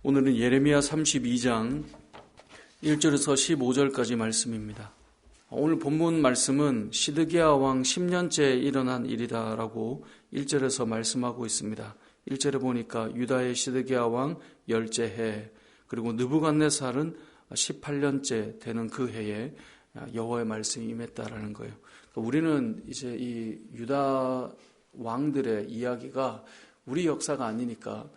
오늘은 예레미야 32장 1절에서 15절까지 말씀입니다. 오늘 본문 말씀은 시드기야 왕 10년째 일어난 일이다라고 1절에서 말씀하고 있습니다. 1절에 보니까 유다의 시드기야 왕 10째 해, 그리고 느부갓네살은 18년째 되는 그 해에 여호와의 말씀이 임했다라는 거예요. 우리는 이제 이 유다 왕들의 이야기가 우리 역사가 아니니까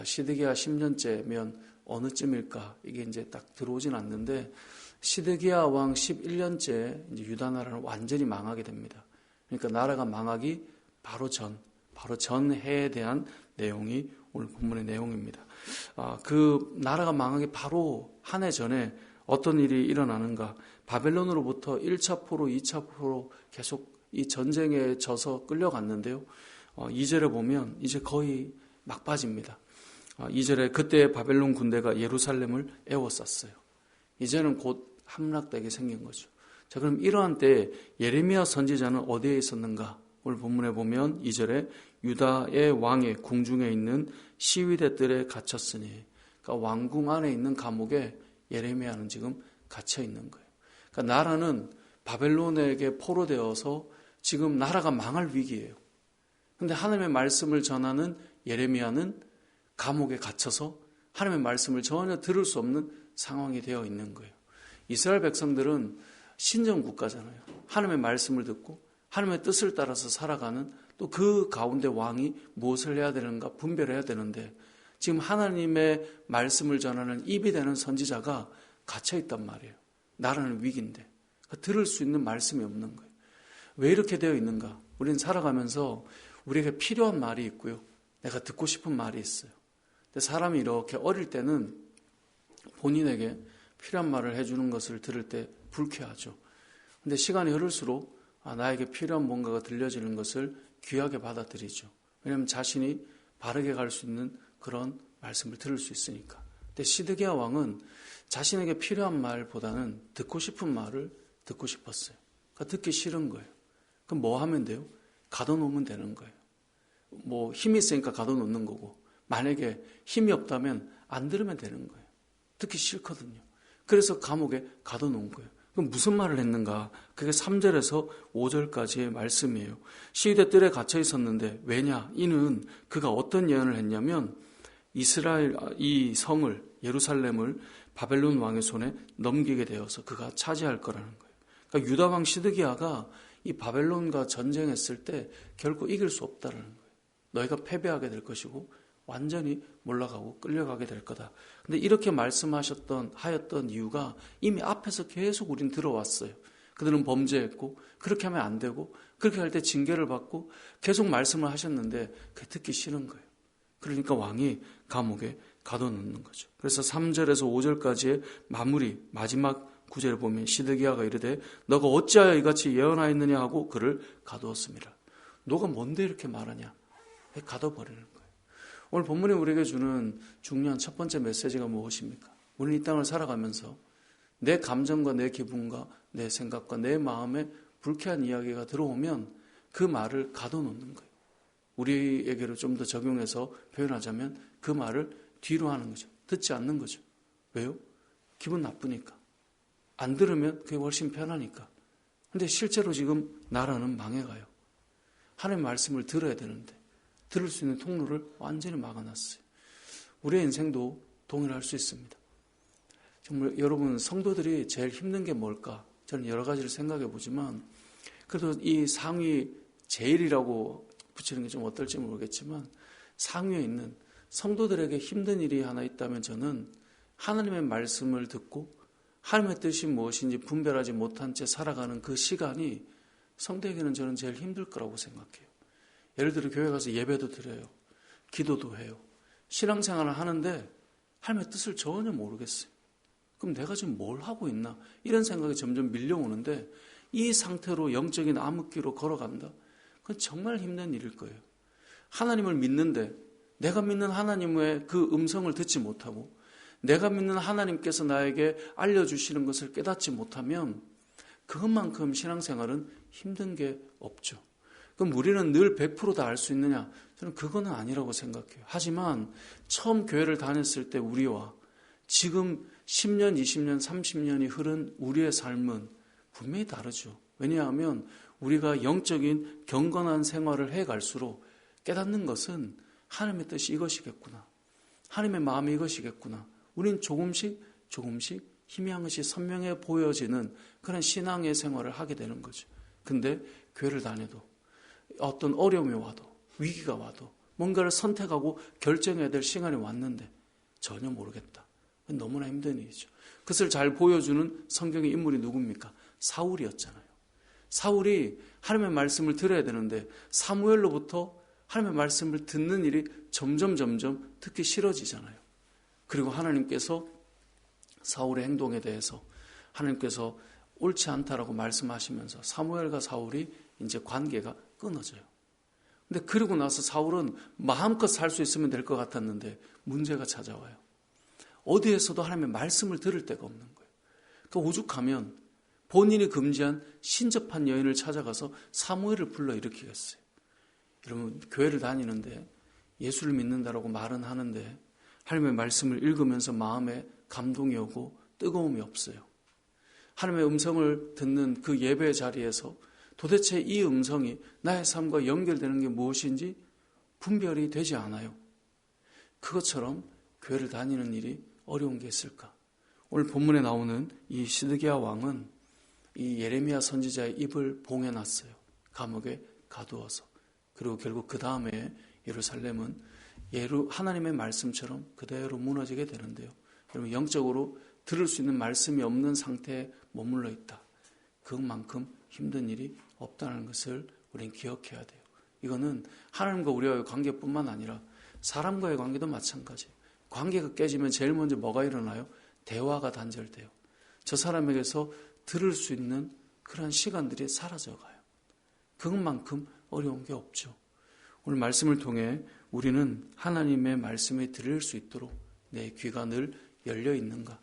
시드기야 10년째면 어느쯤일까 이게 이제 딱 들어오진 않는데, 시드기야 왕 11년째 이제 유다 나라는 완전히 망하게 됩니다. 그러니까 나라가 망하기 바로 전 해에 대한 내용이 오늘 본문의 내용입니다. 그 나라가 망하기 바로 한 해 전에 어떤 일이 일어나는가? 바벨론으로부터 1차 포로, 2차 포로 계속 이 전쟁에 져서 끌려갔는데요. 2절에 보면 이제 거의 막바지입니다. 2절에 그때 바벨론 군대가 예루살렘을 에워쌌어요. 이제는 곧 함락되게 생긴 거죠. 자, 그럼 이러한 때 예레미야 선지자는 어디에 있었는가? 오늘 본문에 보면 2절에 유다의 왕의 궁중에 있는 시위대들에 갇혔으니, 그러니까 왕궁 안에 있는 감옥에 예레미야는 지금 갇혀 있는 거예요. 그러니까 나라는 바벨론에게 포로되어서 지금 나라가 망할 위기예요. 그런데 하나님의 말씀을 전하는 예레미야는 감옥에 갇혀서 하나님의 말씀을 전혀 들을 수 없는 상황이 되어 있는 거예요. 이스라엘 백성들은 신정국가잖아요. 하나님의 말씀을 듣고 하나님의 뜻을 따라서 살아가는, 또 그 가운데 왕이 무엇을 해야 되는가 분별해야 되는데, 지금 하나님의 말씀을 전하는 입이 되는 선지자가 갇혀 있단 말이에요. 나라는 위기인데 들을 수 있는 말씀이 없는 거예요. 왜 이렇게 되어 있는가? 우리는 살아가면서 우리에게 필요한 말이 있고요, 내가 듣고 싶은 말이 있어요. 근데 사람이 이렇게 어릴 때는 본인에게 필요한 말을 해주는 것을 들을 때 불쾌하죠. 근데 시간이 흐를수록 나에게 필요한 뭔가가 들려지는 것을 귀하게 받아들이죠. 왜냐하면 자신이 바르게 갈 수 있는 그런 말씀을 들을 수 있으니까. 근데 시드기야 왕은 자신에게 필요한 말보다는 듣고 싶은 말을 듣고 싶었어요. 그러니까 듣기 싫은 거예요. 그럼 뭐 하면 돼요? 가둬놓으면 되는 거예요. 뭐 힘이 있으니까 가둬놓는 거고, 만약에 힘이 없다면 안 들으면 되는 거예요. 듣기 싫거든요. 그래서 감옥에 가둬놓은 거예요. 그럼 무슨 말을 했는가? 그게 3절에서 5절까지의 말씀이에요. 시위대 뜰에 갇혀 있었는데, 왜냐? 이는 그가 어떤 예언을 했냐면 이스라엘 이 성을, 예루살렘을 바벨론 왕의 손에 넘기게 되어서 그가 차지할 거라는 거예요. 그러니까 유다 왕 시드기야가 이 바벨론과 전쟁했을 때 결코 이길 수 없다는 거예요. 너희가 패배하게 될 것이고 완전히 몰락하고 끌려가게 될 거다. 근데 이렇게 하였던 이유가 이미 앞에서 계속 우린 들어왔어요. 그들은 범죄했고 그렇게 하면 안 되고 그렇게 할 때 징계를 받고 계속 말씀을 하셨는데 그게 듣기 싫은 거예요. 그러니까 왕이 감옥에 가둬놓는 거죠. 그래서 3절에서 5절까지의 마지막 구절을 보면 시드기야가 이르되 너가 어찌하여 이같이 예언하였느냐 하고 그를 가두었습니다. 너가 뭔데 이렇게 말하냐? 가둬버리는 거예요. 오늘 본문이 우리에게 주는 중요한 첫 번째 메시지가 무엇입니까? 우리는 이 땅을 살아가면서 내 감정과 내 기분과 내 생각과 내 마음에 불쾌한 이야기가 들어오면 그 말을 가둬놓는 거예요. 우리에게로 좀 더 적용해서 표현하자면 그 말을 뒤로 하는 거죠. 듣지 않는 거죠. 왜요? 기분 나쁘니까. 안 들으면 그게 훨씬 편하니까. 근데 실제로 지금 나라는 망해가요. 하나님의 말씀을 들어야 되는데 들을 수 있는 통로를 완전히 막아놨어요. 우리의 인생도 동일할 수 있습니다. 정말 여러분, 성도들이 제일 힘든 게 뭘까? 저는 여러 가지를 생각해 보지만 그래도 이 상위 제일이라고 붙이는 게 좀 어떨지 모르겠지만 상위에 있는 성도들에게 힘든 일이 하나 있다면 저는 하나님의 말씀을 듣고 하나님의 뜻이 무엇인지 분별하지 못한 채 살아가는 그 시간이 성도에게는 저는 제일 힘들 거라고 생각해요. 예를 들어 교회 가서 예배도 드려요. 기도도 해요. 신앙생활을 하는데 하나님의 뜻을 전혀 모르겠어요. 그럼 내가 지금 뭘 하고 있나? 이런 생각이 점점 밀려오는데 이 상태로 영적인 암흑기로 걸어간다? 그건 정말 힘든 일일 거예요. 하나님을 믿는데 내가 믿는 하나님의 그 음성을 듣지 못하고 내가 믿는 하나님께서 나에게 알려주시는 것을 깨닫지 못하면 그것만큼 신앙생활은 힘든 게 없죠. 그럼 우리는 늘 100% 다 알 수 있느냐? 저는 그거는 아니라고 생각해요. 하지만 처음 교회를 다녔을 때 우리와 지금 10년, 20년, 30년이 흐른 우리의 삶은 분명히 다르죠. 왜냐하면 우리가 영적인 경건한 생활을 해갈수록 깨닫는 것은 하나님의 뜻이 이것이겠구나. 하나님의 마음이 이것이겠구나. 우린 조금씩 희미한것이 선명해 보여지는 그런 신앙의 생활을 하게 되는 거죠. 근데 교회를 다녀도 어떤 어려움이 와도 위기가 와도 뭔가를 선택하고 결정해야 될 시간이 왔는데 전혀 모르겠다. 너무나 힘든 일이죠. 그것을 잘 보여주는 성경의 인물이 누굽니까? 사울이었잖아요. 사울이 하나님의 말씀을 들어야 되는데 사무엘로부터 하나님의 말씀을 듣는 일이 점점 듣기 싫어지잖아요. 그리고 하나님께서 사울의 행동에 대해서 하나님께서 옳지 않다라고 말씀하시면서 사무엘과 사울이 이제 관계가 끊어져요. 근데 그러고 나서 사울은 마음껏 살 수 있으면 될 것 같았는데 문제가 찾아와요. 어디에서도 하나님의 말씀을 들을 데가 없는 거예요. 그 오죽하면 본인이 금지한 신접한 여인을 찾아가서 사무엘을 불러일으키겠어요. 여러분, 교회를 다니는데 예수를 믿는다라고 말은 하는데 하나님의 말씀을 읽으면서 마음에 감동이 오고 뜨거움이 없어요. 하나님의 음성을 듣는 그 예배 자리에서 도대체 이 음성이 나의 삶과 연결되는 게 무엇인지 분별이 되지 않아요. 그것처럼 교회를 다니는 일이 어려운 게 있을까? 오늘 본문에 나오는 이 시드기야 왕은 이 예레미야 선지자의 입을 봉해놨어요. 감옥에 가두어서. 그리고 결국 그 다음에 예루살렘은 하나님의 말씀처럼 그대로 무너지게 되는데요. 여러분, 영적으로 들을 수 있는 말씀이 없는 상태에 머물러 있다. 그만큼 힘든 일이 없다는 것을 우리는 기억해야 돼요. 이거는 하나님과 우리와의 관계뿐만 아니라 사람과의 관계도 마찬가지예요. 관계가 깨지면 제일 먼저 뭐가 일어나요? 대화가 단절돼요. 저 사람에게서 들을 수 있는 그런 시간들이 사라져가요. 그것만큼 어려운 게 없죠. 오늘 말씀을 통해 우리는 하나님의 말씀에 들을 수 있도록 내 귀가 늘 열려 있는가?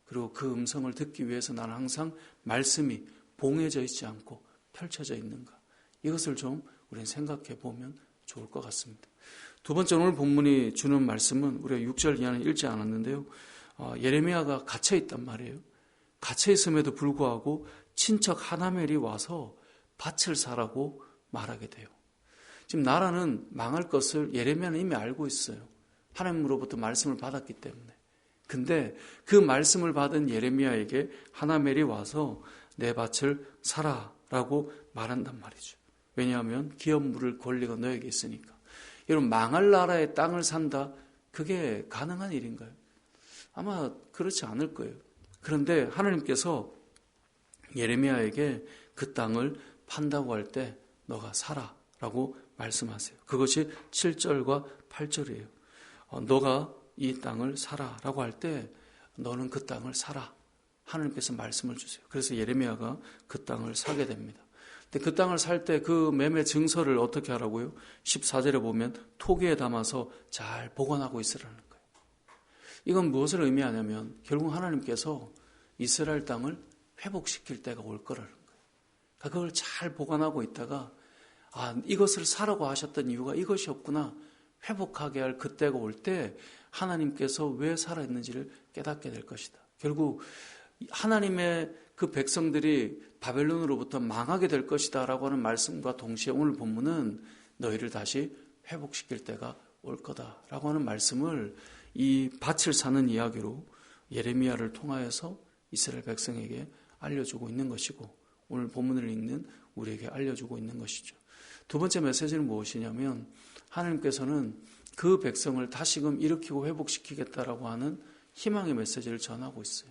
그리고 그 음성을 듣기 위해서 나는 항상 말씀이 봉해져 있지 않고 펼쳐져 있는가? 이것을 좀 우리는 생각해 보면 좋을 것 같습니다. 두 번째, 오늘 본문이 주는 말씀은 우리가 6절 이하는 읽지 않았는데요. 예레미야가 갇혀 있단 말이에요. 갇혀 있음에도 불구하고 친척 하나멜이 와서 밭을 사라고 말하게 돼요. 지금 나라는 망할 것을 예레미야는 이미 알고 있어요. 하나님으로부터 말씀을 받았기 때문에. 근데 그 말씀을 받은 예레미야에게 하나멜이 와서 내 밭을 사라라고 말한단 말이죠. 왜냐하면 기업 물을 권리가 너에게 있으니까. 여러분, 망할 나라의 땅을 산다, 그게 가능한 일인가요? 아마 그렇지 않을 거예요. 그런데 하나님께서 예레미야에게 그 땅을 판다고 할 때 너가 사라라고 말씀하세요. 그것이 7절과 8절이에요. 너가 이 땅을 사라라고 할 때 너는 그 땅을 사라. 하나님께서 말씀을 주세요. 그래서 예레미야가 그 땅을 사게 됩니다. 근데 그 땅을 살 때 그 매매 증서를 어떻게 하라고요? 14절에 보면 토기에 담아서 잘 보관하고 있으라는 거예요. 이건 무엇을 의미하냐면 결국 하나님께서 이스라엘 땅을 회복시킬 때가 올 거라는 거예요. 그러니까 그걸 잘 보관하고 있다가 이것을 사라고 하셨던 이유가 이것이었구나. 회복하게 할 그때가 올 때 하나님께서 왜 살아있는지를 깨닫게 될 것이다. 결국 하나님의 그 백성들이 바벨론으로부터 망하게 될 것이다 라고 하는 말씀과 동시에 오늘 본문은 너희를 다시 회복시킬 때가 올 거다라고 하는 말씀을 이 밭을 사는 이야기로 예레미야를 통하여서 이스라엘 백성에게 알려주고 있는 것이고 오늘 본문을 읽는 우리에게 알려주고 있는 것이죠. 두 번째 메시지는 무엇이냐면 하나님께서는 그 백성을 다시금 일으키고 회복시키겠다라고 하는 희망의 메시지를 전하고 있어요.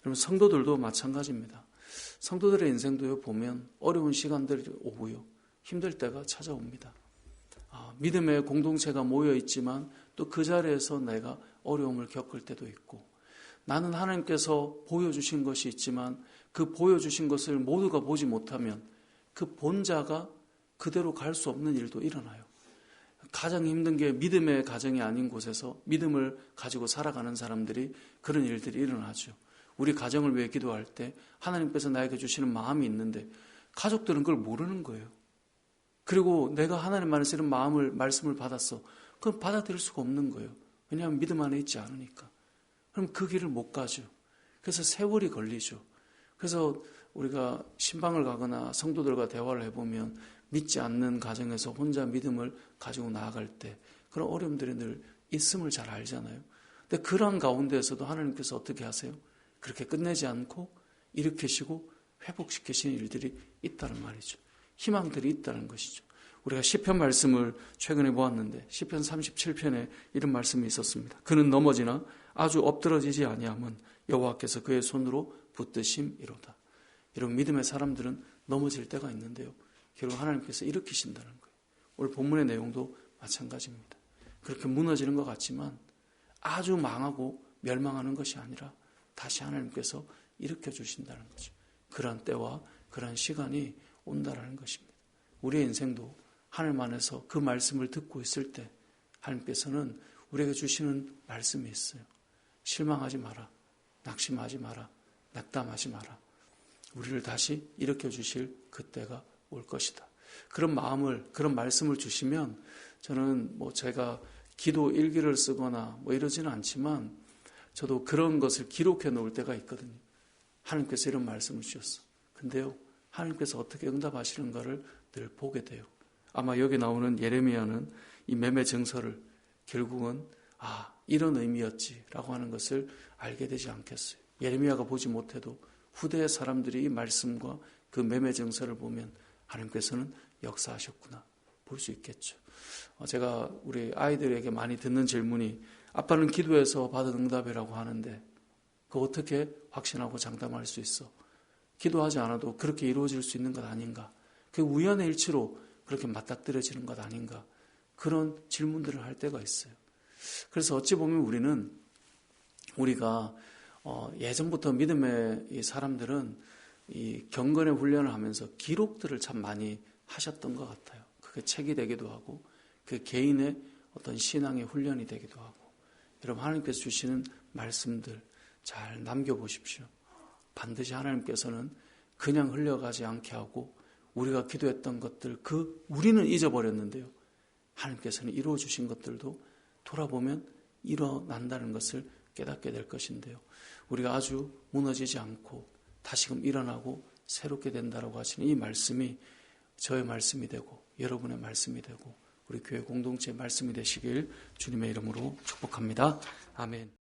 여러분, 성도들도 마찬가지입니다. 성도들의 인생도요, 보면 어려운 시간들이 오고요, 힘들 때가 찾아옵니다. 믿음의 공동체가 모여 있지만 또 그 자리에서 내가 어려움을 겪을 때도 있고, 나는 하나님께서 보여주신 것이 있지만 그 보여주신 것을 모두가 보지 못하면 그 본자가 그대로 갈 수 없는 일도 일어나요. 가장 힘든 게 믿음의 가정이 아닌 곳에서 믿음을 가지고 살아가는 사람들이 그런 일들이 일어나죠. 우리 가정을 위해 기도할 때 하나님께서 나에게 주시는 마음이 있는데 가족들은 그걸 모르는 거예요. 그리고 내가 하나님 안에서 이런 말씀을 받았어. 그럼 받아들일 수가 없는 거예요. 왜냐하면 믿음 안에 있지 않으니까. 그럼 그 길을 못 가죠. 그래서 세월이 걸리죠. 그래서 우리가 신방을 가거나 성도들과 대화를 해보면 믿지 않는 가정에서 혼자 믿음을 가지고 나아갈 때 그런 어려움들이 늘 있음을 잘 알잖아요. 근데 그런 가운데에서도 하나님께서 어떻게 하세요? 그렇게 끝내지 않고 일으키시고 회복시키시는 일들이 있다는 말이죠. 희망들이 있다는 것이죠. 우리가 시편 말씀을 최근에 보았는데 시편 37편에 이런 말씀이 있었습니다. 그는 넘어지나 아주 엎드러지지 아니함은 여호와께서 그의 손으로 붙드심이로다. 이런 믿음의 사람들은 넘어질 때가 있는데요. 결국 하나님께서 일으키신다는 거예요. 오늘 본문의 내용도 마찬가지입니다. 그렇게 무너지는 것 같지만 아주 망하고 멸망하는 것이 아니라 다시 하나님께서 일으켜 주신다는 거죠. 그러한 때와 그러한 시간이 온다라는 것입니다. 우리의 인생도 하나님 안에서 그 말씀을 듣고 있을 때 하나님께서는 우리에게 주시는 말씀이 있어요. 실망하지 마라. 낙심하지 마라. 낙담하지 마라. 우리를 다시 일으켜 주실 그때가 올 것이다. 그런 그런 말씀을 주시면 저는 제가 기도 일기를 쓰거나 이러지는 않지만 저도 그런 것을 기록해 놓을 때가 있거든요. 하나님께서 이런 말씀을 주셨어. 근데요, 하나님께서 어떻게 응답하시는가를 늘 보게 돼요. 아마 여기 나오는 예레미야는 이 매매 증서를 결국은 이런 의미였지라고 하는 것을 알게 되지 않겠어요. 예레미야가 보지 못해도 후대의 사람들이 이 말씀과 그 매매 증서를 보면 하나님께서는 역사하셨구나 볼 수 있겠죠. 제가 우리 아이들에게 많이 듣는 질문이 아빠는 기도해서 받은 응답이라고 하는데 그거 어떻게 확신하고 장담할 수 있어? 기도하지 않아도 그렇게 이루어질 수 있는 것 아닌가? 그 우연의 일치로 그렇게 맞닥뜨려지는 것 아닌가? 그런 질문들을 할 때가 있어요. 그래서 어찌 보면 우리가 예전부터 믿음의 이 사람들은 이 경건의 훈련을 하면서 기록들을 참 많이 하셨던 것 같아요. 그게 책이 되기도 하고 그 개인의 어떤 신앙의 훈련이 되기도 하고 여러분 하나님께서 주시는 말씀들 잘 남겨보십시오. 반드시 하나님께서는 그냥 흘려가지 않게 하고 우리가 기도했던 것들 우리는 잊어버렸는데요. 하나님께서는 이루어 주신 것들도 돌아보면 일어난다는 것을 깨닫게 될 것인데요. 우리가 아주 무너지지 않고 다시금 일어나고 새롭게 된다라고 하시는 이 말씀이 저의 말씀이 되고 여러분의 말씀이 되고 우리 교회 공동체의 말씀이 되시길 주님의 이름으로 축복합니다. 아멘.